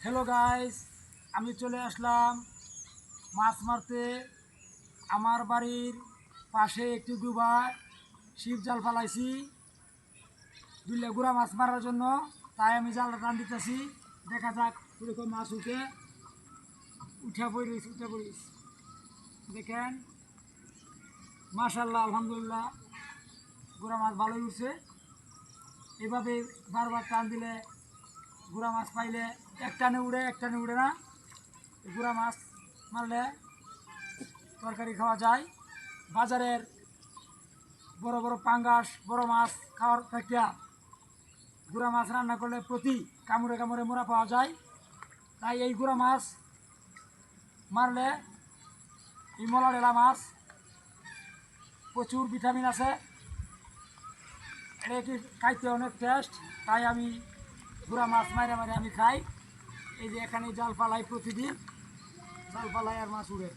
Hello guys, আমি চলে আসলাম মাছ মারতে। আমার বাড়ির পাশে একটি ডুবা শিব জাল ফালাইছি দুইলে গুড়া মাছ মারার জন্য। তাই আমি জালটা টান দিতেছি, দেখা যাক কিরকম মাছ উঠে পড়িস দেখেন। মাশাআল্লাহ, আলহামদুলিল্লাহ, গুড়া মাছ ভালোই উঠছে। এভাবে বারবার টান দিলে গুড়া মাছ পাইলে একটানে উড়ে না। গুড়া মাছ মারলে তরকারি খাওয়া যায়। বাজারের বড় বড় পাঙ্গাস বড় মাছ খাওয়ার থেকে গুড়া মাছ রান্না করলে প্রতি কামড়ে কামড়ে মোড়া পাওয়া যায়। তাই এই গুড়া মাছ মারলে, এই মলাডেলা মাছ প্রচুর ভিটামিন আছে, এটা কি খাইতে অনেক টেস্ট। তাই আমি গুড়া মাছ মারে আমি খাই। এই যে এখানে জাল ফালাই, প্রতিদিন জাল ফালাই আর মাছ উড়ে।